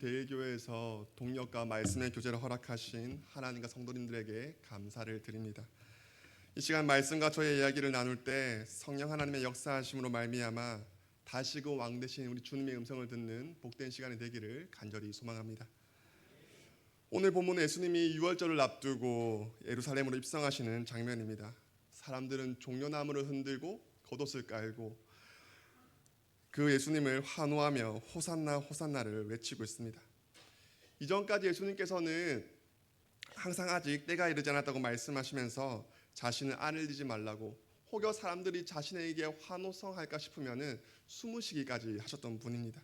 대교회에서 동역과 말씀의 교제를 허락하신 하나님과 성도님들에게 감사를 드립니다. 이 시간 말씀과 저의 이야기를 나눌 때 성령 하나님의 역사하심으로 말미암아 다시금 왕 되신 우리 주님의 음성을 듣는 복된 시간이 되기를 간절히 소망합니다. 오늘 본문은 예수님이 유월절을 앞두고 예루살렘으로 입성하시는 장면입니다. 사람들은 종려나무를 흔들고 겉옷을 깔고 그 예수님을 환호하며 호산나 호산나를 외치고 있습니다. 이전까지 예수님께서는 항상 아직 때가 이르지 않았다고 말씀하시면서 자신을 아들리지 말라고, 혹여 사람들이 자신에게 환호성할까 싶으면은 숨으시기까지 하셨던 분입니다.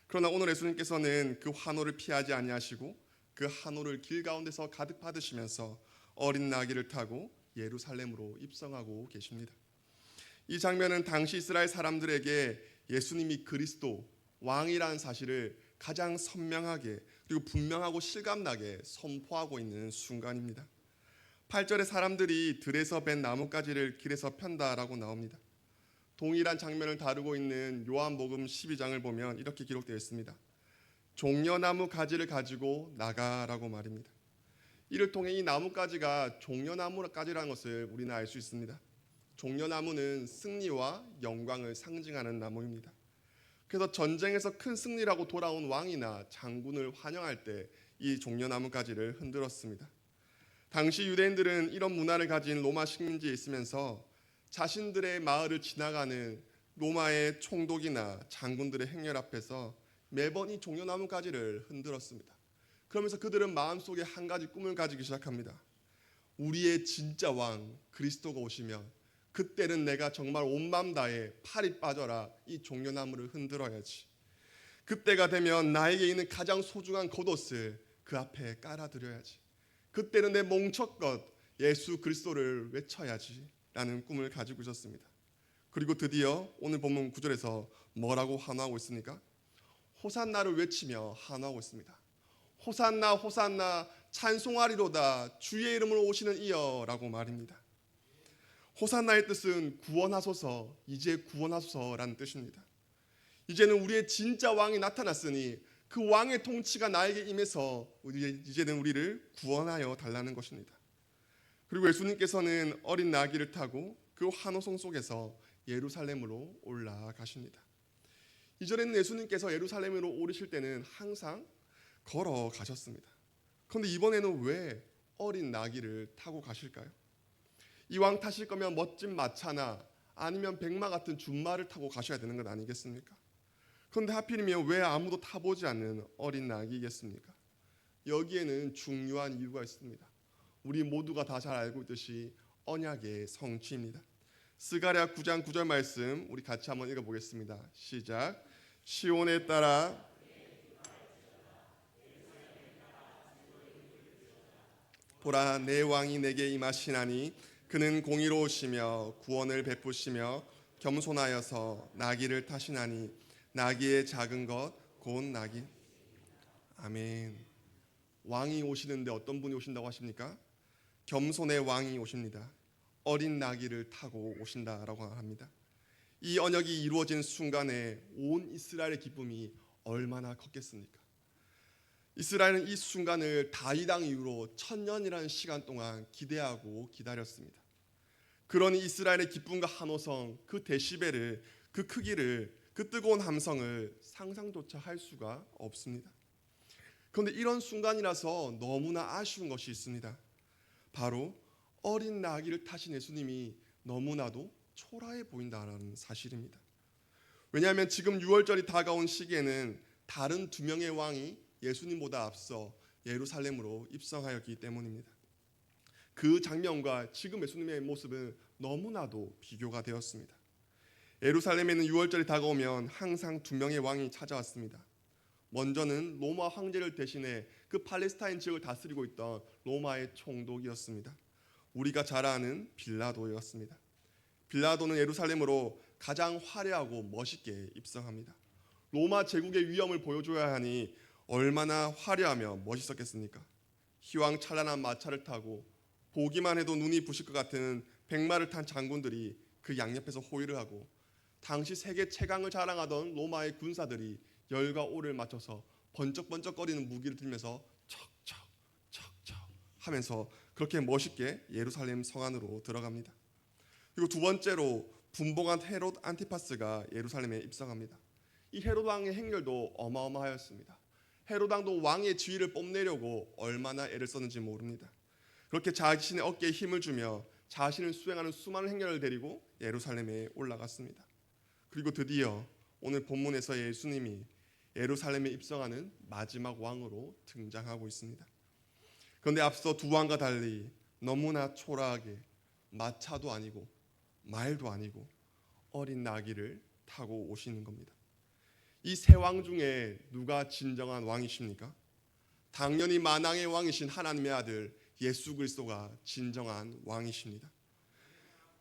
그러나 오늘 예수님께서는 그 환호를 피하지 아니하시고 그 환호를 길 가운데서 가득 받으시면서 어린 나귀를 타고 예루살렘으로 입성하고 계십니다. 이 장면은 당시 이스라엘 사람들에게 예수님이 그리스도 왕이라는 사실을 가장 선명하게 그리고 분명하고 실감나게 선포하고 있는 순간입니다. 8절에 사람들이 들에서 벤 나뭇가지를 길에서 편다라고 나옵니다. 동일한 장면을 다루고 있는 요한복음 12장을 보면 이렇게 기록되어 있습니다. 종려나무 가지를 가지고 나가라고 말입니다. 이를 통해 이 나뭇가지가 종려나무가지라는 것을 우리는 알 수 있습니다. 종려나무는 승리와 영광을 상징하는 나무입니다. 그래서 전쟁에서 큰 승리라고 돌아온 왕이나 장군을 환영할 때 이 종려나무 가지를 흔들었습니다. 당시 유대인들은 이런 문화를 가진 로마 식민지에 있으면서 자신들의 마을을 지나가는 로마의 총독이나 장군들의 행렬 앞에서 매번 이 종려나무 가지를 흔들었습니다. 그러면서 그들은 마음속에 한 가지 꿈을 가지기 시작합니다. 우리의 진짜 왕 그리스도가 오시면 그때는 내가 정말 온 맘 다해 팔이 빠져라 이 종려나무를 흔들어야지. 그때가 되면 나에게 있는 가장 소중한 겉옷을 그 앞에 깔아드려야지. 그때는 내 몽척것 예수 그리스도를 외쳐야지 라는 꿈을 가지고 있었습니다. 그리고 드디어 오늘 본문 9절에서 뭐라고 환호하고 있습니까? 호산나를 외치며 환호하고 있습니다. 호산나 호산나 찬송하리로다 주의 이름으로 오시는 이여 라고 말입니다. 호산나의 뜻은 구원하소서, 이제 구원하소서라는 뜻입니다. 이제는 우리의 진짜 왕이 나타났으니 그 왕의 통치가 나에게 임해서 이제는 우리를 구원하여 달라는 것입니다. 그리고 예수님께서는 어린 나귀를 타고 그 환호성 속에서 예루살렘으로 올라가십니다. 이전에는 예수님께서 예루살렘으로 오르실 때는 항상 걸어가셨습니다. 그런데 이번에는 왜 어린 나귀를 타고 가실까요? 이왕 타실 거면 멋진 마차나 아니면 백마 같은 준마를 타고 가셔야 되는 것 아니겠습니까? 그런데 하필이면 왜 아무도 타보지 않는 어린 나귀겠습니까? 여기에는 중요한 이유가 있습니다. 우리 모두가 다 잘 알고 있듯이 언약의 성취입니다. 스가랴 9장 9절 말씀 우리 같이 한번 읽어보겠습니다. 시작. 시온에 따라 보라 내 왕이 내게 임하시나니 그는 공의로우시며 구원을 베푸시며 겸손하여서 나귀를 타시나니 나귀의 작은 것 곧 나귀. 아멘. 왕이 오시는데 어떤 분이 오신다고 하십니까? 겸손의 왕이 오십니다. 어린 나귀를 타고 오신다라고 합니다. 이 언약이 이루어진 순간에 온 이스라엘의 기쁨이 얼마나 컸겠습니까? 이스라엘은 이 순간을 다윗 왕 이후로 1000년이라는 시간 동안 기대하고 기다렸습니다. 그러니 이스라엘의 기쁨과 환호성, 그 데시벨을, 그 크기를, 그 뜨거운 함성을 상상조차 할 수가 없습니다. 그런데 이런 순간이라서 너무나 아쉬운 것이 있습니다. 바로 어린 나귀를 타신 예수님이 너무나도 초라해 보인다는 사실입니다. 왜냐하면 지금 6월절이 다가온 시기에는 다른 두 명의 왕이 예수님보다 앞서 예루살렘으로 입성하였기 때문입니다. 그 장면과 지금 예수님의 모습은 너무나도 비교가 되었습니다. 예루살렘에는 6월절이 다가오면 항상 두 명의 왕이 찾아왔습니다. 먼저는 로마 황제를 대신해 그 팔레스타인 지역을 다스리고 있던 로마의 총독이었습니다. 우리가 잘 아는 빌라도였습니다. 빌라도는 예루살렘으로 가장 화려하고 멋있게 입성합니다. 로마 제국의 위엄을 보여줘야 하니 얼마나 화려하며 멋있었겠습니까? 휘황찬란한 마차를 타고 보기만 해도 눈이 부실 것 같은 백마를 탄 장군들이 그 양옆에서 호위를 하고 당시 세계 최강을 자랑하던 로마의 군사들이 열과 오를 맞춰서 번쩍번쩍거리는 무기를 들면서 척척 척척 하면서 그렇게 멋있게 예루살렘 성 안으로 들어갑니다. 그리고 두 번째로 분봉한 헤롯 안티파스가 예루살렘에 입성합니다. 이 헤롯 왕의 행렬도 어마어마하였습니다. 헤롯 왕도 왕의 지위를 뽐내려고 얼마나 애를 썼는지 모릅니다. 그렇게 자신의 어깨에 힘을 주며 자신을 수행하는 수많은 행렬을 데리고 예루살렘에 올라갔습니다. 그리고 드디어 오늘 본문에서 예수님이 예루살렘에 입성하는 마지막 왕으로 등장하고 있습니다. 그런데 앞서 두 왕과 달리 너무나 초라하게 마차도 아니고 말도 아니고 어린 나귀를 타고 오시는 겁니다. 이 세 왕 중에 누가 진정한 왕이십니까? 당연히 만왕의 왕이신 하나님의 아들 예수 그리스도가 진정한 왕이십니다.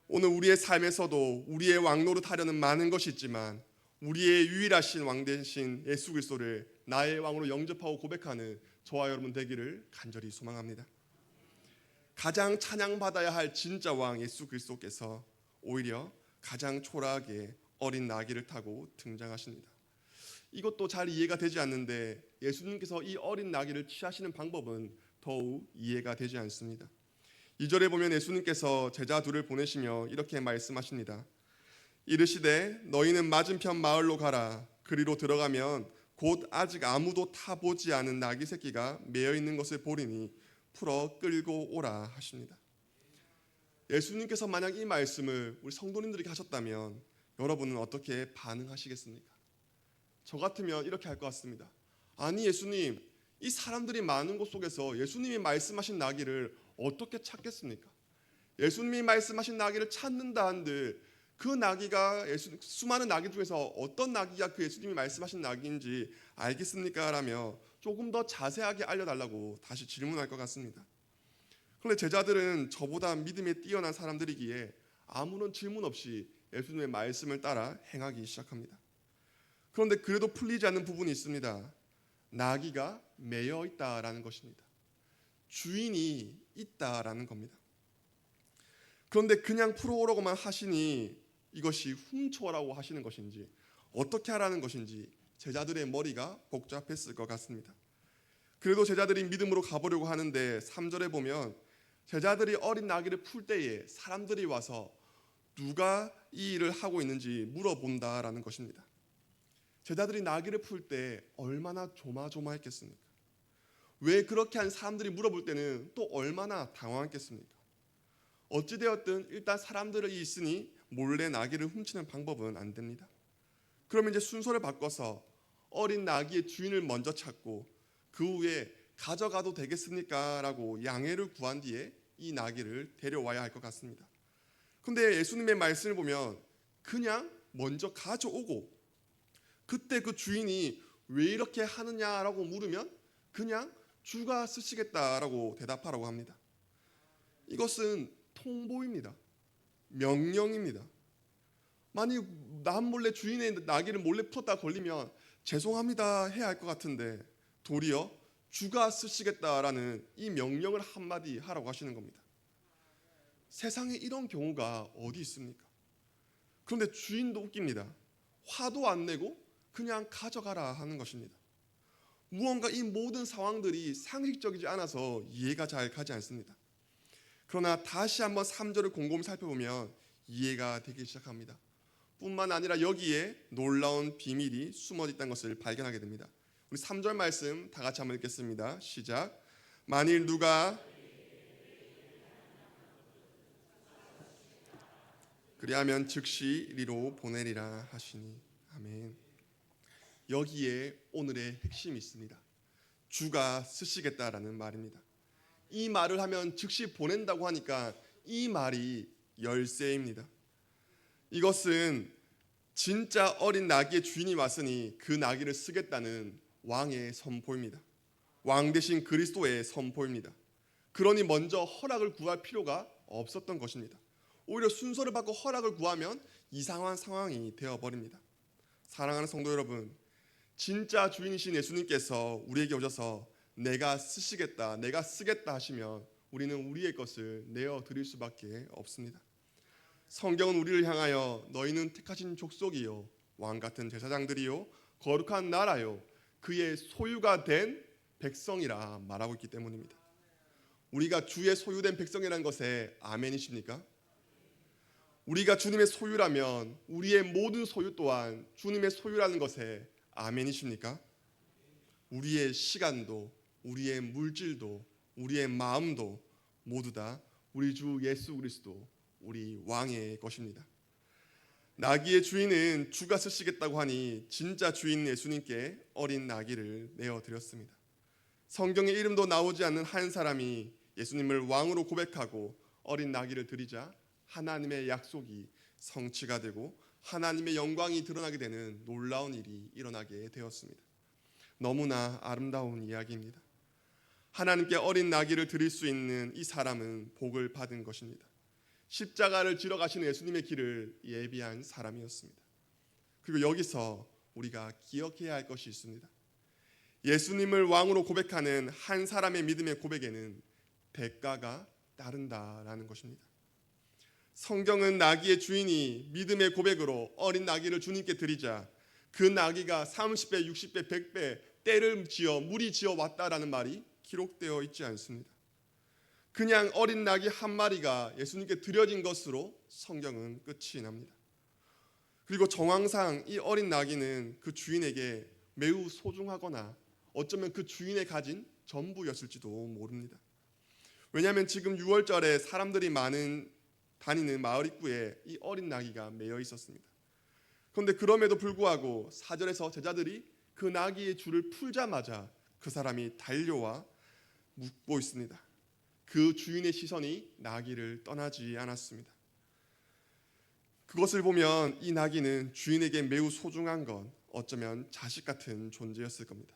오늘 우리의 삶에서도 우리의 왕노릇 하려는 많은 것이 있지만 우리의 유일하신 왕 되신 예수 그리스도를 나의 왕으로 영접하고 고백하는 저와 여러분 되기를 간절히 소망합니다. 가장 찬양받아야 할 진짜 왕 예수 그리스도께서 오히려 가장 초라하게 어린 나귀를 타고 등장하십니다. 이것도 잘 이해가 되지 않는데 예수님께서 이 어린 나귀를 취하시는 방법은 더욱 이해가 되지 않습니다. 2절에 보면 예수님께서 제자 둘을 보내시며 이렇게 말씀하십니다. 이르시되 너희는 맞은편 마을로 가라. 그리로 들어가면 곧 아직 아무도 타보지 않은 나귀 새끼가 매여 있는 것을 보리니 풀어 끌고 오라 하십니다. 예수님께서 만약 이 말씀을 우리 성도님들에게 하셨다면 여러분은 어떻게 반응하시겠습니까? 저 같으면 이렇게 할 것 같습니다. 아니 예수님, 이 사람들이 많은 곳 속에서 예수님이 말씀하신 나귀를 어떻게 찾겠습니까? 예수님이 말씀하신 나귀를 찾는다 한들 그 나귀가 수많은 나귀 중에서 어떤 나귀가 그 예수님이 말씀하신 나귀인지 알겠습니까? 라며 조금 더 자세하게 알려달라고 다시 질문할 것 같습니다. 그런데 제자들은 저보다 믿음에 뛰어난 사람들이기에 아무런 질문 없이 예수님의 말씀을 따라 행하기 시작합니다. 그런데 그래도 풀리지 않는 부분이 있습니다. 나귀가 매여 있다라는 것입니다. 주인이 있다라는 겁니다. 그런데 그냥 풀어오라고만 하시니 이것이 훔쳐오라고 하시는 것인지 어떻게 하라는 것인지 제자들의 머리가 복잡했을 것 같습니다. 그래도 제자들이 믿음으로 가보려고 하는데 3절에 보면 제자들이 어린 나귀를 풀 때에 사람들이 와서 누가 이 일을 하고 있는지 물어본다라는 것입니다. 제자들이 나귀를 풀 때 얼마나 조마조마했겠습니까? 왜 그렇게 한 사람들이 물어볼 때는 또 얼마나 당황했겠습니까? 어찌되었든 일단 사람들이 있으니 몰래 나귀를 훔치는 방법은 안 됩니다. 그러면 이제 순서를 바꿔서 어린 나귀의 주인을 먼저 찾고 그 후에 가져가도 되겠습니까? 라고 양해를 구한 뒤에 이 나귀를 데려와야 할 것 같습니다. 그런데 예수님의 말씀을 보면 그냥 먼저 가져오고 그때 그 주인이 왜 이렇게 하느냐라고 물으면 그냥 주가 쓰시겠다라고 대답하라고 합니다. 이것은 통보입니다. 명령입니다. 만약 남몰래 주인의 나귀를 몰래 풀었다 걸리면 죄송합니다 해야 할 것 같은데 도리어 주가 쓰시겠다라는 이 명령을 한마디 하라고 하시는 겁니다. 세상에 이런 경우가 어디 있습니까? 그런데 주인도 웃깁니다. 화도 안 내고 그냥 가져가라 하는 것입니다. 무언가 이 모든 상황들이 상식적이지 않아서 이해가 잘 가지 않습니다. 그러나 다시 한번 3절을 곰곰이 살펴보면 이해가 되기 시작합니다. 뿐만 아니라 여기에 놀라운 비밀이 숨어 있다는 것을 발견하게 됩니다. 우리 3절 말씀 다 같이 한번 읽겠습니다. 시작. 만일 누가 그리하면 즉시 이리로 보내리라 하시니. 아멘. 여기에 오늘의 핵심이 있습니다. 주가 쓰시겠다라는 말입니다. 이 말을 하면 즉시 보낸다고 하니까 이 말이 열쇠입니다. 이것은 진짜 어린 나귀의 주인이 왔으니 그 나귀를 쓰겠다는 왕의 선포입니다. 왕 대신 그리스도의 선포입니다. 그러니 먼저 허락을 구할 필요가 없었던 것입니다. 오히려 순서를 바꿔 허락을 구하면 이상한 상황이 되어버립니다. 사랑하는 성도 여러분, 진짜 주인이신 예수님께서 우리에게 오셔서 내가 쓰시겠다, 내가 쓰겠다 하시면 우리는 우리의 것을 내어드릴 수밖에 없습니다. 성경은 우리를 향하여 너희는 택하신 족속이요 왕같은 제사장들이요 거룩한 나라요 그의 소유가 된 백성이라 말하고 있기 때문입니다. 우리가 주의 소유된 백성이라는 것에 아멘이십니까? 우리가 주님의 소유라면 우리의 모든 소유 또한 주님의 소유라는 것에 아멘이십니까? 우리의 시간도, 우리의 물질도, 우리의 마음도 모두 다 우리 주 예수 그리스도, 우리 왕의 것입니다. 나귀의 주인은 주가 쓰시겠다고 하니 진짜 주인 예수님께 어린 나귀를 내어드렸습니다. 성경에 이름도 나오지 않는 한 사람이 예수님을 왕으로 고백하고 어린 나귀를 드리자 하나님의 약속이 성취가 되고 하나님의 영광이 드러나게 되는 놀라운 일이 일어나게 되었습니다. 너무나 아름다운 이야기입니다. 하나님께 어린 나귀를 드릴 수 있는 이 사람은 복을 받은 것입니다. 십자가를 지러 가시는 예수님의 길을 예비한 사람이었습니다. 그리고 여기서 우리가 기억해야 할 것이 있습니다. 예수님을 왕으로 고백하는 한 사람의 믿음의 고백에는 대가가 따른다라는 것입니다. 성경은 나귀의 주인이 믿음의 고백으로 어린 나귀를 주님께 드리자 그 나귀가 30배, 60배, 100배 때를 지어 무리 지어 왔다라는 말이 기록되어 있지 않습니다. 그냥 어린 나귀 한 마리가 예수님께 드려진 것으로 성경은 끝이 납니다. 그리고 정황상 이 어린 나귀는 그 주인에게 매우 소중하거나 어쩌면 그 주인의 가진 전부였을지도 모릅니다. 왜냐하면 지금 6월절에 사람들이 많은 다니는 마을 입구에 이 어린 나귀가 매여 있었습니다. 그런데 그럼에도 불구하고 4절에서 제자들이 그 나귀의 줄을 풀자마자 그 사람이 달려와 묻고 있습니다. 그 주인의 시선이 나귀를 떠나지 않았습니다. 그것을 보면 이 나귀는 주인에게 매우 소중한 건 어쩌면 자식 같은 존재였을 겁니다.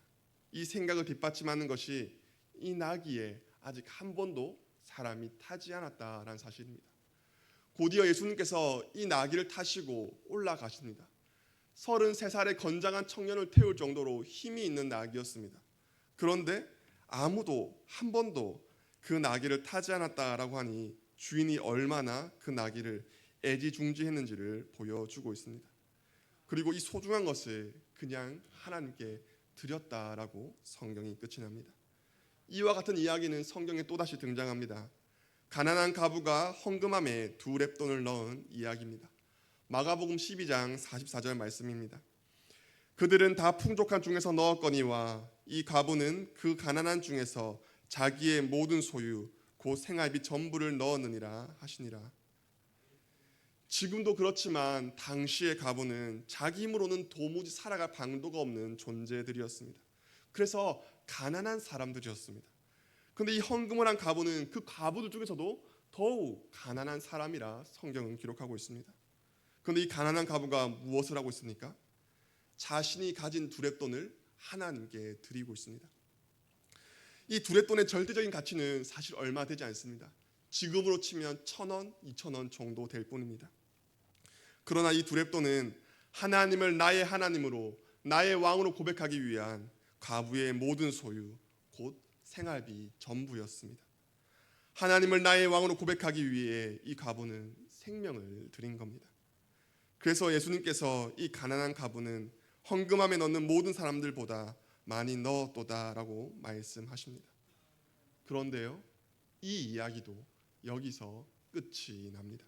이 생각을 뒷받침하는 것이 이 나귀에 아직 한 번도 사람이 타지 않았다라는 사실입니다. 곧이어 예수님께서 이 나귀를 타시고 올라가십니다. 33살의 건장한 청년을 태울 정도로 힘이 있는 나귀였습니다. 그런데 아무도 한 번도 그 나귀를 타지 않았다라고 하니 주인이 얼마나 그 나귀를 애지중지했는지를 보여주고 있습니다. 그리고 이 소중한 것을 그냥 하나님께 드렸다라고 성경이 끝이 납니다. 이와 같은 이야기는 성경에 또다시 등장합니다. 가난한 과부가 헌금함에 2렙돈을 넣은 이야기입니다. 마가복음 12장 44절 말씀입니다. 그들은 다 풍족한 중에서 넣었거니와 이 과부는 그 가난한 중에서 자기의 모든 소유 곧 생활비 전부를 넣었느니라 하시니라. 지금도 그렇지만 당시의 과부는 자기 힘으로는 도무지 살아갈 방도가 없는 존재들이었습니다. 그래서 가난한 사람들이었습니다. 그런데 이 헌금을 한 과부는 그 과부들 중에서도 더욱 가난한 사람이라 성경은 기록하고 있습니다. 그런데 이 가난한 과부가 무엇을 하고 있습니까? 자신이 가진 2렙돈을 하나님께 드리고 있습니다. 이 2렙돈의 절대적인 가치는 사실 얼마 되지 않습니다. 지금으로 치면 1,000원, 2,000원 정도 될 뿐입니다. 그러나 이 2렙돈은 하나님을 나의 하나님으로 나의 왕으로 고백하기 위한 과부의 모든 소유 곧 생활비 전부였습니다. 하나님을 나의 왕으로 고백하기 위해 이 과부는 생명을 드린 겁니다. 그래서 예수님께서 이 가난한 과부는 헌금함에 넣는 모든 사람들보다 많이 넣었도다라고 말씀하십니다. 그런데요, 이 이야기도 여기서 끝이 납니다.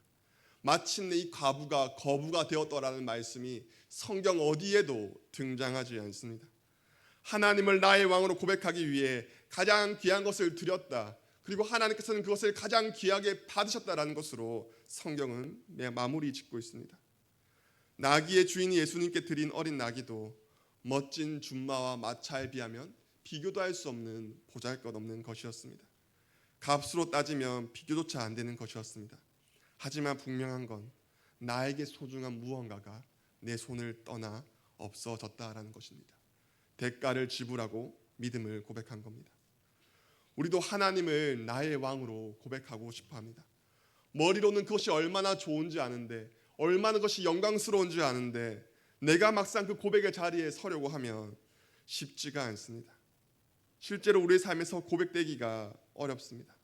마침내 이 과부가 거부가 되었더라는 말씀이 성경 어디에도 등장하지 않습니다. 하나님을 나의 왕으로 고백하기 위해 가장 귀한 것을 드렸다. 그리고 하나님께서는 그것을 가장 귀하게 받으셨다라는 것으로 성경은 마무리 짓고 있습니다. 나귀의 주인이 예수님께 드린 어린 나귀도 멋진 준마와 마차에 비하면 비교도 할 수 없는 보잘것없는 것이었습니다. 값으로 따지면 비교조차 안 되는 것이었습니다. 하지만 분명한 건 나에게 소중한 무언가가 내 손을 떠나 없어졌다라는 것입니다. 대가를 지불하고 믿음을 고백한 겁니다. 우리도 하나님을 나의 왕으로 고백하고 싶어 합니다. 머리로는 그것이 얼마나 좋은지 아는데, 얼마나 그것이 영광스러운지 아는데 내가 막상 그 고백의 자리에 서려고 하면 쉽지가 않습니다. 실제로 우리의 삶에서 고백되기가 어렵습니다.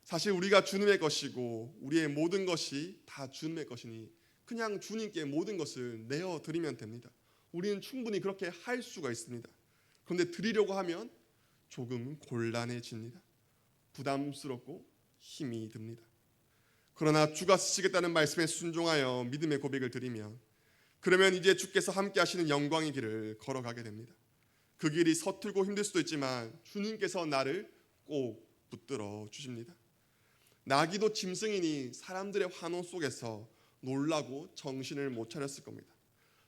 사실 우리가 주님의 것이고 우리의 모든 것이 다 주님의 것이니 그냥 주님께 모든 것을 내어드리면 됩니다. 우리는 충분히 그렇게 할 수가 있습니다. 그런데 드리려고 하면 조금 곤란해집니다. 부담스럽고 힘이 듭니다. 그러나 주가 쓰시겠다는 말씀에 순종하여 믿음의 고백을 드리면, 그러면 이제 주께서 함께 하시는 영광의 길을 걸어가게 됩니다. 그 길이 서툴고 힘들 수도 있지만 주님께서 나를 꼭 붙들어 주십니다. 나귀도 짐승이니 사람들의 환호 속에서 놀라고 정신을 못 차렸을 겁니다.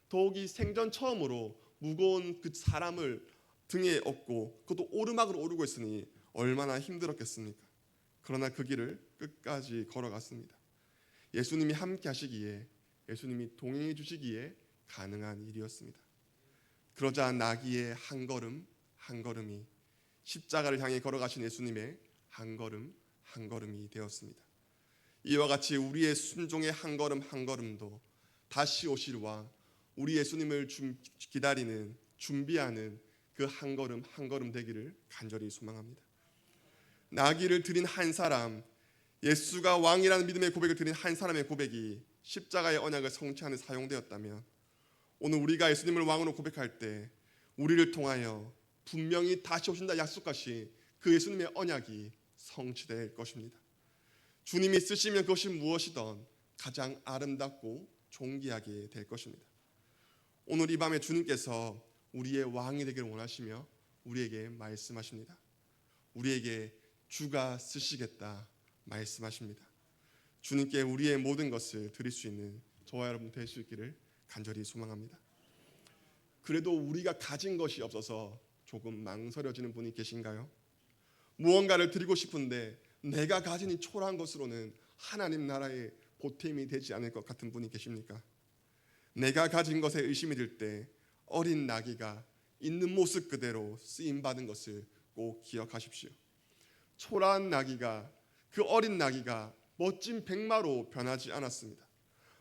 더욱이 생전 처음으로 무거운 그 사람을 등에 업고 그것도 오르막으로 오르고 있으니 얼마나 힘들었겠습니까? 그러나 그 길을 끝까지 걸어갔습니다. 예수님이 함께 하시기에, 예수님이 동행해 주시기에 가능한 일이었습니다. 그러자 나귀의 한 걸음 한 걸음이 십자가를 향해 걸어가신 예수님의 한 걸음 한 걸음이 되었습니다. 이와 같이 우리의 순종의 한 걸음 한 걸음도 다시 오실 왕, 우리 예수님을 기다리는, 준비하는 그 한 걸음 한 걸음 되기를 간절히 소망합니다. 나귀를 드린 한 사람, 예수가 왕이라는 믿음의 고백을 드린 한 사람의 고백이 십자가의 언약을 성취하는 데 사용되었다면, 오늘 우리가 예수님을 왕으로 고백할 때 우리를 통하여 분명히 다시 오신다 약속하신 그 예수님의 언약이 성취될 것입니다. 주님이 쓰시면 그것이 무엇이든 가장 아름답고 존귀하게 될 것입니다. 오늘 이 밤에 주님께서 우리의 왕이 되기를 원하시며 우리에게 말씀하십니다. 우리에게 주가 쓰시겠다 말씀하십니다. 주님께 우리의 모든 것을 드릴 수 있는 저와 여러분 될 수 있기를 간절히 소망합니다. 그래도 우리가 가진 것이 없어서 조금 망설여지는 분이 계신가요? 무언가를 드리고 싶은데 내가 가진 이 초라한 것으로는 하나님 나라의 보탬이 되지 않을 것 같은 분이 계십니까? 내가 가진 것에 의심이 들 때 어린 나귀가 있는 모습 그대로 쓰임받은 것을 꼭 기억하십시오. 초라한 나귀가, 그 어린 나귀가 멋진 백마로 변하지 않았습니다.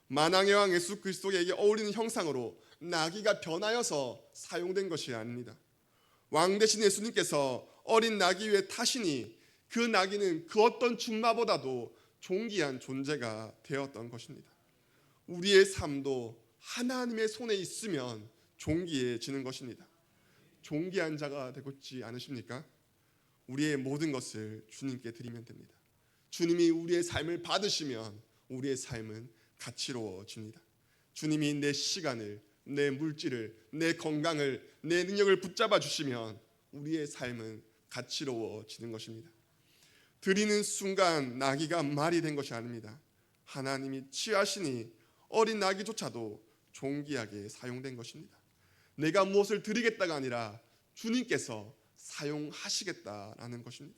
만왕의 왕 예수 그리스도에게 어울리는 형상으로 나귀가 변하여서 사용된 것이 아닙니다. 왕 대신 예수님께서 어린 나귀 위에 타시니 그 나귀는 그 어떤 준마보다도 존귀한 존재가 되었던 것입니다. 우리의 삶도 하나님의 손에 있으면 존귀해지는 것입니다. 존귀한 자가 되고 있지 않으십니까? 우리의 모든 것을 주님께 드리면 됩니다. 주님이 우리의 삶을 받으시면 우리의 삶은 가치로워집니다. 주님이 내 시간을, 내 물질을, 내 건강을, 내 능력을 붙잡아 주시면 우리의 삶은 가치로워지는 것입니다. 드리는 순간 나귀가 말이 된 것이 아닙니다. 하나님이 취하시니 어린 나귀조차도 존귀하게 사용된 것입니다. 내가 무엇을 드리겠다가 아니라 주님께서 사용하시겠다라는 것입니다.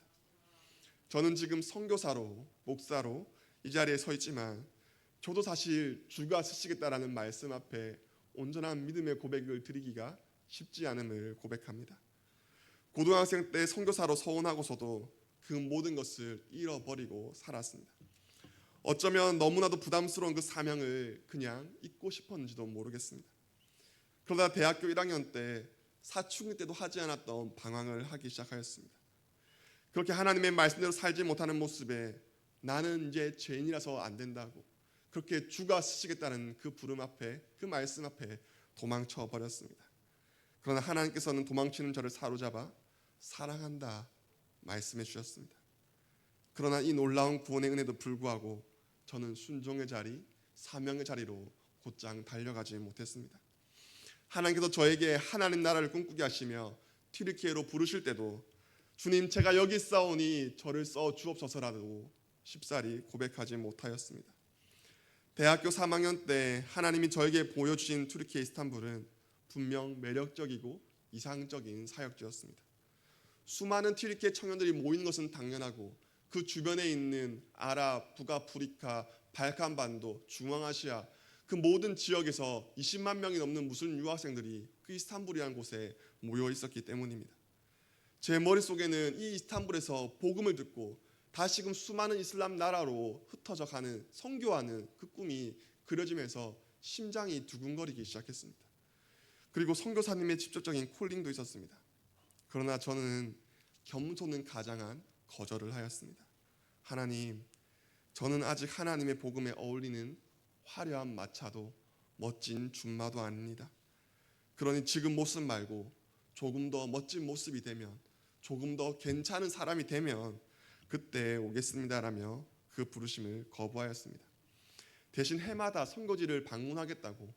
저는 지금 선교사로, 목사로 이 자리에 서 있지만 저도 사실 주가 쓰시겠다라는 말씀 앞에 온전한 믿음의 고백을 드리기가 쉽지 않음을 고백합니다. 고등학생 때 선교사로 서원하고서도 그 모든 것을 잃어버리고 살았습니다. 어쩌면 너무나도 부담스러운 그 사명을 그냥 잊고 싶었는지도 모르겠습니다. 그러다 대학교 1학년 때 사춘기 때도 하지 않았던 방황을 하기 시작하였습니다. 그렇게 하나님의 말씀대로 살지 못하는 모습에 나는 이제 죄인이라서 안 된다고, 그렇게 주가 쓰시겠다는 그 부름 앞에, 그 말씀 앞에 도망쳐 버렸습니다. 그러나 하나님께서는 도망치는 저를 사로잡아 사랑한다 말씀해 주셨습니다. 그러나 이 놀라운 구원의 은혜도 불구하고 저는 순종의 자리, 사명의 자리로 곧장 달려가지 못했습니다. 하나님께서 저에게 하나님 나라를 꿈꾸게 하시며 튀르키예로 부르실 때도 주님, 제가 여기 있사오니 저를 써 주옵소서라도 쉽사리 고백하지 못하였습니다. 대학교 3학년 때 하나님이 저에게 보여주신 튀르키예 이스탄불은 분명 매력적이고 이상적인 사역지였습니다. 수많은 튀르키예 청년들이 모이는 것은 당연하고 그 주변에 있는 아랍, 북아프리카, 발칸반도, 중앙아시아 그 모든 지역에서 20만 명이 넘는 무슬림 유학생들이 그 이스탄불이라는 곳에 모여 있었기 때문입니다. 제 머릿속에는 이 이스탄불에서 복음을 듣고 다시금 수많은 이슬람 나라로 흩어져 가는, 선교하는 그 꿈이 그려지면서 심장이 두근거리기 시작했습니다. 그리고 선교사님의 직접적인 콜링도 있었습니다. 그러나 저는 겸손은 가장한 거절을 하였습니다. 하나님, 저는 아직 하나님의 복음에 어울리는 화려한 마차도 멋진 준마도 아닙니다. 그러니 지금 모습 말고 조금 더 멋진 모습이 되면, 조금 더 괜찮은 사람이 되면 그때 오겠습니다라며 그 부르심을 거부하였습니다. 대신 해마다 선교지를 방문하겠다고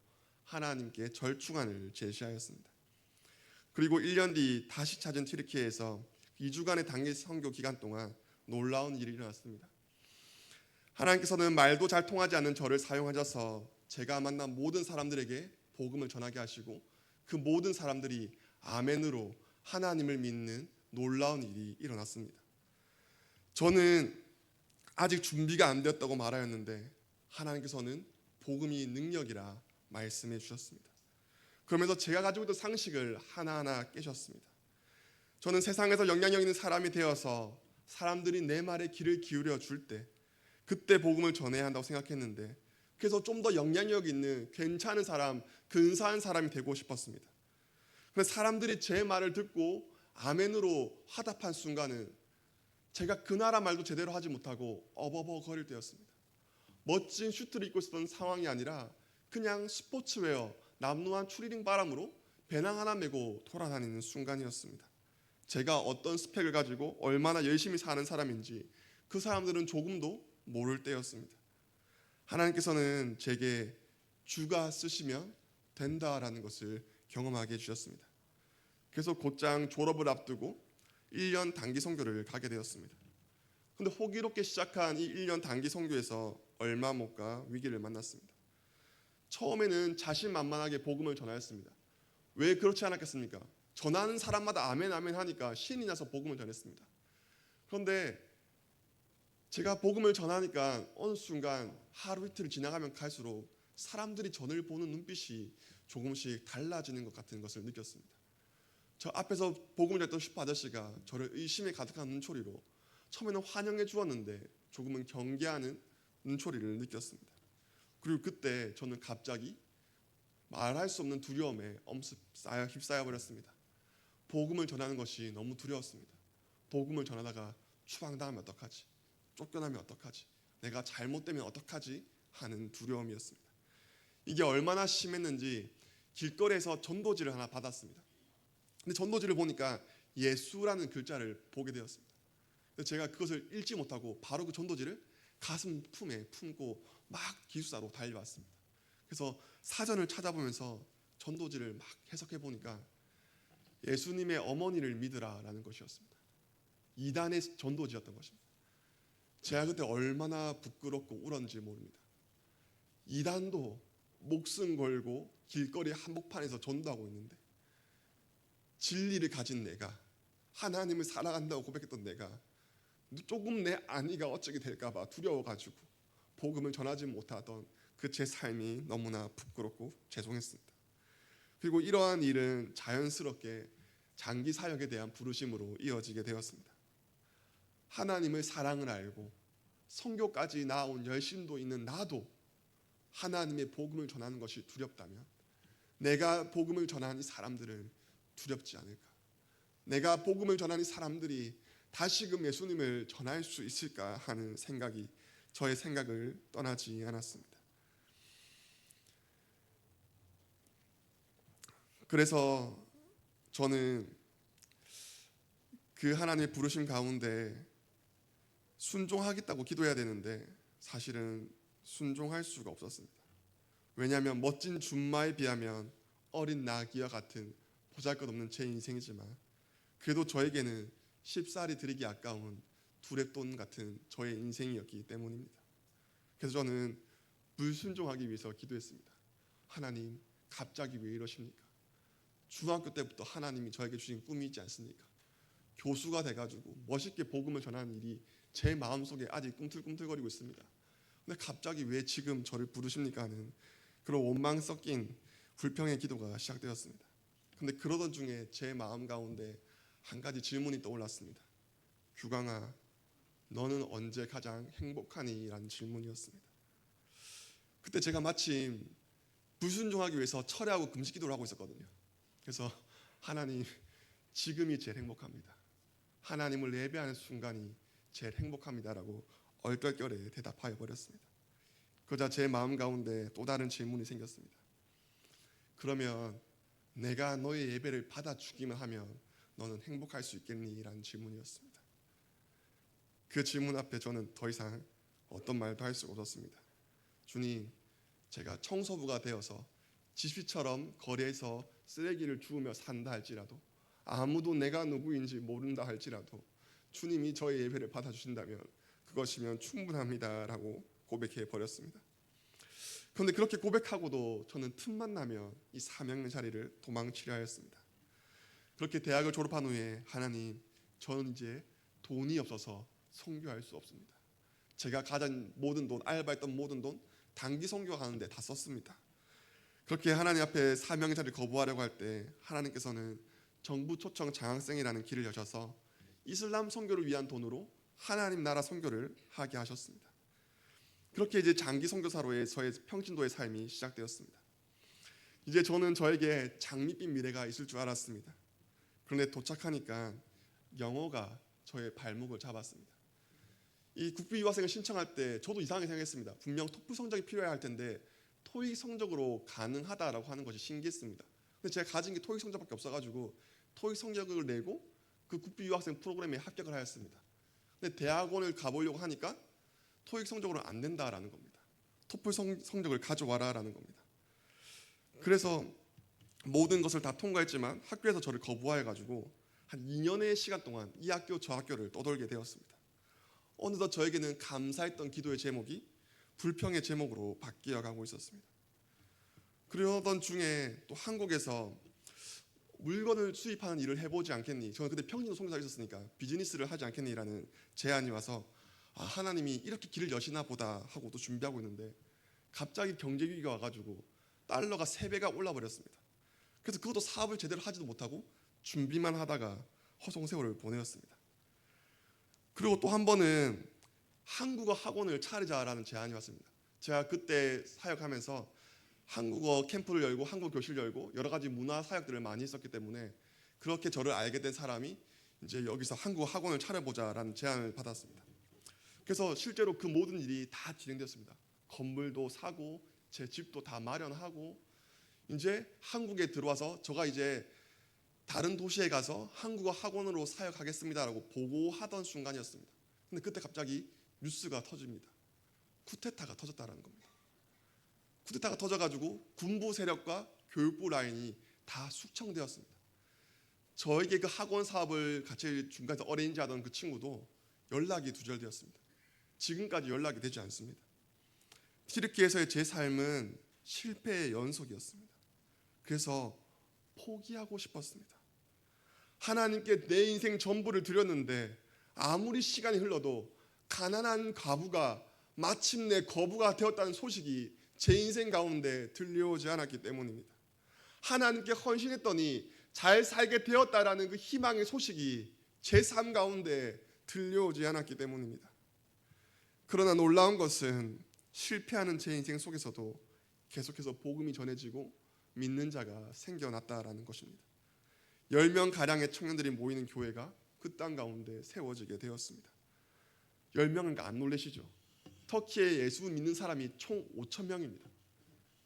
하나님께 절충안을 제시하였습니다. 그리고 1년 뒤 다시 찾은 튀르키예에서 2주간의 단기 선교 기간 동안 놀라운 일이 일어났습니다. 하나님께서는 말도 잘 통하지 않는 저를 사용하셔서 제가 만난 모든 사람들에게 복음을 전하게 하시고 그 모든 사람들이 아멘으로 하나님을 믿는 놀라운 일이 일어났습니다. 저는 아직 준비가 안 되었다고 말하였는데 하나님께서는 복음이 능력이라 말씀해 주셨습니다. 그러면서 제가 가지고 있던 상식을 하나하나 깨셨습니다. 저는 세상에서 영향력 있는 사람이 되어서 사람들이 내 말에 귀를 기울여 줄 때 그때 복음을 전해야 한다고 생각했는데, 그래서 좀 더 영향력 있는 괜찮은 사람, 근사한 사람이 되고 싶었습니다. 그런데 사람들이 제 말을 듣고 아멘으로 화답한 순간은 제가 그 나라 말도 제대로 하지 못하고 어버버거릴 때였습니다. 멋진 슈트를 입고 있었던 상황이 아니라 그냥 스포츠웨어, 남루한 추리닝 바람으로 배낭 하나 메고 돌아다니는 순간이었습니다. 제가 어떤 스펙을 가지고 얼마나 열심히 사는 사람인지 그 사람들은 조금도 모를 때였습니다. 하나님께서는 제게 주가 쓰시면 된다라는 것을 경험하게 해주셨습니다. 그래서 곧장 졸업을 앞두고 1년 단기 선교를 가게 되었습니다. 그런데 호기롭게 시작한 이 1년 단기 선교에서 얼마 못 가 위기를 만났습니다. 처음에는 자신만만하게 복음을 전하였습니다. 왜 그렇지 않았겠습니까? 전하는 사람마다 아멘 아멘 하니까 신이 나서 복음을 전했습니다. 그런데 제가 복음을 전하니까 어느 순간 하루 이틀 지나가면 갈수록 사람들이 저를 보는 눈빛이 조금씩 달라지는 것 같은 것을 느꼈습니다. 저 앞에서 복음을 전했던 슈퍼 아저씨가 저를 의심에 가득한 눈초리로 처음에는 환영해 주었는데 조금은 경계하는 눈초리를 느꼈습니다. 그리고 그때 저는 갑자기 말할 수 없는 두려움에 휩싸여 버렸습니다. 복음을 전하는 것이 너무 두려웠습니다. 복음을 전하다가 추방당하면 어떡하지? 쫓겨나면 어떡하지? 내가 잘못되면 어떡하지? 하는 두려움이었습니다. 이게 얼마나 심했는지 길거리에서 전도지를 하나 받았습니다. 근데 전도지를 보니까 예수라는 글자를 보게 되었습니다. 그래서 제가 그것을 읽지 못하고 바로 그 전도지를 가슴 품에 품고 막 기숙사로 달려왔습니다. 그래서 사전을 찾아보면서 전도지를 막 해석해 보니까 예수님의 어머니를 믿으라라는 것이었습니다. 이단의 전도지였던 것입니다. 제가 그때 얼마나 부끄럽고 울었는지 모릅니다. 이단도 목숨 걸고 길거리 한복판에서 전도하고 있는데 진리를 가진 내가, 하나님을 사랑한다고 고백했던 내가 조금 내 안위가 어쩌게 될까 봐 두려워가지고 복음을 전하지 못하던 그 제 삶이 너무나 부끄럽고 죄송했습니다. 그리고 이러한 일은 자연스럽게 장기 사역에 대한 부르심으로 이어지게 되었습니다. 하나님의 사랑을 알고 선교까지 나아온 열심도 있는 나도 하나님의 복음을 전하는 것이 두렵다면 내가 복음을 전하는 이 사람들은 두렵지 않을까? 내가 복음을 전하는 이 사람들이 다시금 예수님을 전할 수 있을까 하는 생각이 저의 생각을 떠나지 않았습니다. 그래서 저는 그 하나님의 부르심 가운데 순종하겠다고 기도해야 되는데 사실은 순종할 수가 없었습니다. 왜냐하면 멋진 준마에 비하면 어린 나귀와 같은 보잘것없는 제 인생이지만 그래도 저에게는 쉽사리 드리기 아까운 두랩돈 같은 저의 인생이었기 때문입니다. 그래서 저는 불순종하기 위해서 기도했습니다. 하나님, 갑자기 왜 이러십니까? 중학교 때부터 하나님이 저에게 주신 꿈이 있지 않습니까? 교수가 돼가지고 멋있게 복음을 전하는 일이 제 마음속에 아직 꿈틀꿈틀거리고 있습니다. 근데 갑자기 왜 지금 저를 부르십니까 하는 그런 원망 섞인 불평의 기도가 시작되었습니다. 근데 그러던 중에 제 마음 가운데 한 가지 질문이 떠올랐습니다. 규광아, 너는 언제 가장 행복하니? 라는 질문이었습니다. 그때 제가 마침 불순종하기 위해서 철회하고 금식 기도를 하고 있었거든요. 그래서 하나님, 지금이 제일 행복합니다. 하나님을 예배하는 순간이 제일 행복합니다라고 얼떨결에 대답하여 버렸습니다. 그러자 제 마음 가운데 또 다른 질문이 생겼습니다. 그러면 내가 너의 예배를 받아주기만 하면 너는 행복할 수 있겠니? 라는 질문이었습니다. 그 질문 앞에 저는 더 이상 어떤 말도 할 수가 없었습니다. 주님, 제가 청소부가 되어서 집시처럼 거리에서 쓰레기를 주우며 산다 할지라도, 아무도 내가 누구인지 모른다 할지라도 주님이 저의 예배를 받아주신다면 그것이면 충분합니다 라고 고백해 버렸습니다. 그런데 그렇게 고백하고도 저는 틈만 나면 이 사명 자리를 도망치려 하였습니다. 그렇게 대학을 졸업한 후에 하나님, 저는 이제 돈이 없어서 선교할 수 없습니다. 제가 가진 모든 돈, 알바했던 모든 돈 단기 선교 가는데 다 썼습니다. 그렇게 하나님 앞에 사명 자리를 거부하려고 할 때 하나님께서는 정부 초청 장학생이라는 길을 여셔서 이슬람 선교를 위한 돈으로 하나님 나라 선교를 하게 하셨습니다. 그렇게 이제 장기 선교사로의 저의 평신도의 삶이 시작되었습니다. 이제 저는 저에게 장밋빛 미래가 있을 줄 알았습니다. 그런데 도착하니까 영어가 저의 발목을 잡았습니다. 이 국비 유학생을 신청할 때 저도 이상하게 생각했습니다. 분명 토플 성적이 필요해야 할 텐데 토익 성적으로 가능하다라고 하는 것이 신기했습니다. 근데 제가 가진 게 토익 성적밖에 없어가지고 토익 성적을 내고 그 국비 유학생 프로그램에 합격을 하였습니다. 근데 대학원을 가보려고 하니까 토익 성적으로 안 된다라는 겁니다. 토플 성적을 가져와라라는 겁니다. 그래서 모든 것을 다 통과했지만 학교에서 저를 거부해가지고 한 2년의 시간 동안 이 학교 저 학교를 떠돌게 되었습니다. 어느덧 저에게는 감사했던 기도의 제목이 불평의 제목으로 바뀌어가고 있었습니다. 그러던 중에 또 한국에서 물건을 수입하는 일을 해보지 않겠니? 저는 그때 평신도 선교사가 있었으니까 비즈니스를 하지 않겠니라는 제안이 와서 하나님이 이렇게 길을 여시나 보다 하고 또 준비하고 있는데 갑자기 경제 위기가 와가지고 달러가 3배가 올라버렸습니다. 그래서 그것도 사업을 제대로 하지도 못하고 준비만 하다가 허송세월을 보내었습니다. 그리고 또 한 번은 한국어 학원을 차리자라는 제안이 왔습니다. 제가 그때 사역하면서 한국어 캠프를 열고 한국어 교실을 열고 여러 가지 문화 사역들을 많이 했었기 때문에 그렇게 저를 알게 된 사람이 이제 여기서 한국어 학원을 차려보자라는 제안을 받았습니다. 그래서 실제로 그 모든 일이 다 진행되었습니다. 건물도 사고 제 집도 다 마련하고 이제 한국에 들어와서 제가 이제 다른 도시에 가서 한국어 학원으로 사역하겠습니다라고 보고하던 순간이었습니다. 근데 그때 갑자기 뉴스가 터집니다. 쿠데타가 터졌다라는 겁니다. 쿠데타가 터져가지고 군부 세력과 교육부 라인이 다 숙청되었습니다. 저에게 그 학원 사업을 같이 중간에서 어레인지하던 그 친구도 연락이 두절되었습니다. 지금까지 연락이 되지 않습니다. 튀르키예에서의 제 삶은 실패의 연속이었습니다. 그래서 포기하고 싶었습니다. 하나님께 내 인생 전부를 드렸는데 아무리 시간이 흘러도 가난한 과부가 마침내 거부가 되었다는 소식이 제 인생 가운데 들려오지 않았기 때문입니다. 하나님께 헌신했더니 잘 살게 되었다라는 그 희망의 소식이 제 삶 가운데 들려오지 않았기 때문입니다. 그러나 놀라운 것은 실패하는 제 인생 속에서도 계속해서 복음이 전해지고 믿는 자가 생겨났다라는 것입니다. 10명가량의 청년들이 모이는 교회가 그 땅 가운데 세워지게 되었습니다. 10명은 안 놀라시죠? 터키에 예수 믿는 사람이 총 5,000명입니다.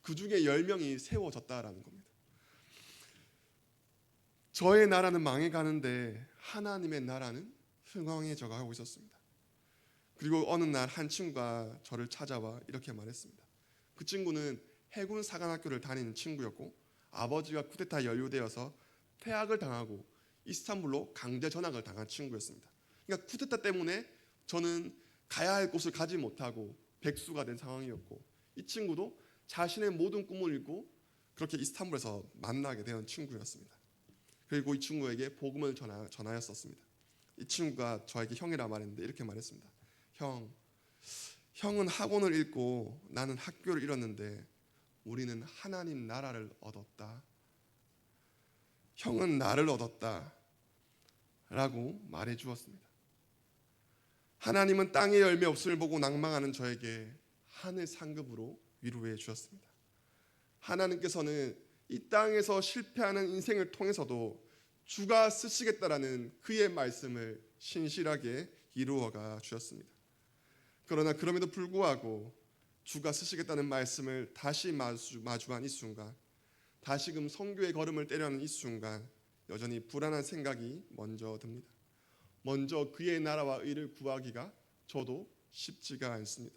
그 중에 10명이 세워졌다라는 겁니다. 저의 나라는 망해가는데 하나님의 나라는 흥왕해져 가고 있었습니다. 그리고 어느 날 한 친구가 저를 찾아와 이렇게 말했습니다. 그 친구는 해군 사관학교를 다니는 친구였고 아버지가 쿠데타 연루되어서 퇴학을 당하고 이스탄불로 강제 전학을 당한 친구였습니다. 그러니까 쿠데타 때문에 저는 가야 할 곳을 가지 못하고 백수가 된 상황이었고 이 친구도 자신의 모든 꿈을 잃고 그렇게 이스탄불에서 만나게 된 친구였습니다. 그리고 이 친구에게 복음을 전하였었습니다. 이 친구가 저에게 형이라 말했는데 이렇게 말했습니다. 형은 학원을 잃고 나는 학교를 잃었는데 우리는 하나님 나라를 얻었다. 형은 나를 얻었다 라고 말해 주었습니다. 하나님은 땅의 열매 없음을 보고 낭망하는 저에게 하늘 상급으로 위로해 주셨습니다. 하나님께서는 이 땅에서 실패하는 인생을 통해서도 주가 쓰시겠다라는 그의 말씀을 신실하게 이루어가 주셨습니다. 그러나 그럼에도 불구하고 주가 쓰시겠다는 말씀을 다시 마주한 이 순간 다시금 선교의 걸음을 떼려는 이 순간 여전히 불안한 생각이 먼저 듭니다. 먼저 그의 나라와 의를 구하기가 저도 쉽지가 않습니다.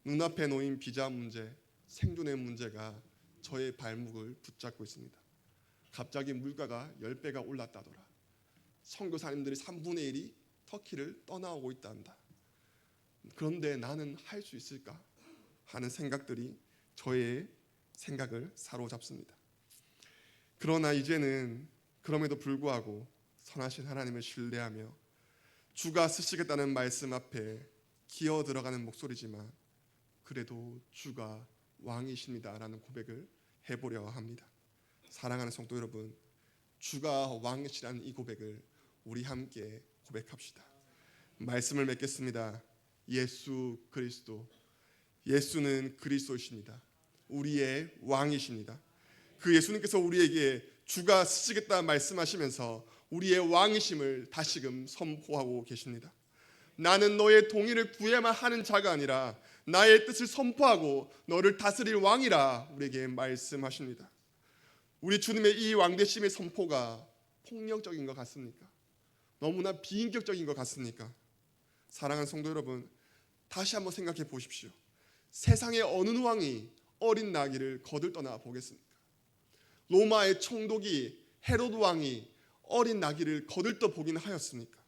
눈앞에 놓인 비자 문제, 생존의 문제가 저의 발목을 붙잡고 있습니다. 갑자기 물가가 10배가 올랐다더라. 선교사님들이 3분의 1이 터키를 떠나오고 있단다. 그런데 나는 할 수 있을까 하는 생각들이 저의 생각을 사로잡습니다. 그러나 이제는 그럼에도 불구하고 선하신 하나님을 신뢰하며 주가 쓰시겠다는 말씀 앞에 기어 들어가는 목소리지만 그래도 주가 왕이십니다라는 고백을 해보려 합니다. 사랑하는 성도 여러분, 주가 왕이시라는 이 고백을 우리 함께 고백합시다. 말씀을 맺겠습니다. 예수 그리스도, 예수는 그리스도이십니다. 우리의 왕이십니다. 그 예수님께서 우리에게 주가 쓰시겠다 말씀하시면서 우리의 왕이심을 다시금 선포하고 계십니다. 나는 너의 동의를 구해야만 하는 자가 아니라 나의 뜻을 선포하고 너를 다스릴 왕이라 우리에게 말씀하십니다. 우리 주님의 이 왕되심의 선포가 폭력적인 것 같습니까? 너무나 비인격적인 것 같습니까? 사랑하는 성도 여러분, 다시 한번 생각해 보십시오. 세상의 어느 왕이 어린 나귀를 거들떠나 보겠습니까? 로마의 총독이 헤로드 왕이 어린 나귀를 거들떠 보긴 하였습니까?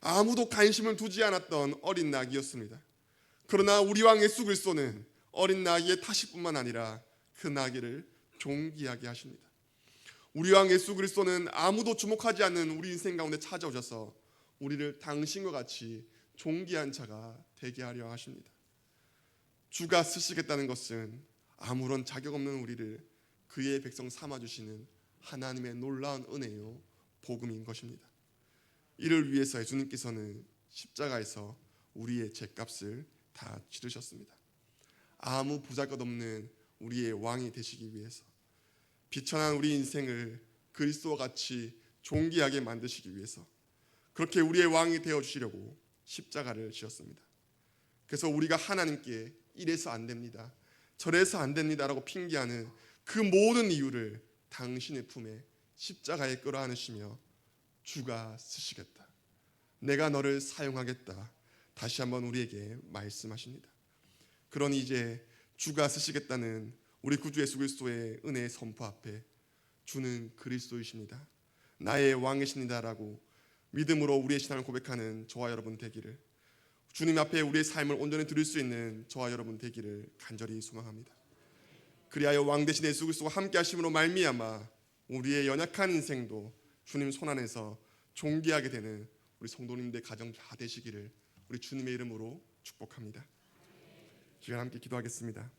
아무도 관심을 두지 않았던 어린 나귀였습니다. 그러나 우리 왕 예수 그리스도는 어린 나귀의 타시뿐만 아니라 그 나귀를 존귀하게 하십니다. 우리 왕 예수 그리스도는 아무도 주목하지 않는 우리 인생 가운데 찾아오셔서 우리를 당신과 같이 존귀한 자가 되게 하려 하십니다. 주가 쓰시겠다는 것은 아무런 자격 없는 우리를 그의 백성 삼아주시는 하나님의 놀라운 은혜요 복음인 것입니다. 이를 위해서 예수님께서는 십자가에서 우리의 죄값을 다 치르셨습니다. 아무 보잘것없는 우리의 왕이 되시기 위해서, 비천한 우리 인생을 그리스도와 같이 존귀하게 만드시기 위해서 그렇게 우리의 왕이 되어주시려고 십자가를 지었습니다. 그래서 우리가 하나님께 이래서 안 됩니다, 저래서 안 됩니다라고 핑계하는 그 모든 이유를 당신의 품에 십자가에 끌어안으시며 주가 쓰시겠다, 내가 너를 사용하겠다, 다시 한번 우리에게 말씀하십니다. 그러니 이제 주가 쓰시겠다는 우리 구주 예수 그리스도의 은혜의 선포 앞에 주는 그리스도이십니다, 나의 왕이십니다라고 믿음으로 우리의 신앙을 고백하는 저와 여러분 되기를, 주님 앞에 우리의 삶을 온전히 드릴 수 있는 저와 여러분 되기를 간절히 소망합니다. 그리하여 왕 대신 예수 그리스도와 함께 하심으로 말미암아 우리의 연약한 인생도 주님 손안에서 존귀하게 되는 우리 성도님들 가정 다 되시기를 우리 주님의 이름으로 축복합니다. 시간 함께 기도하겠습니다.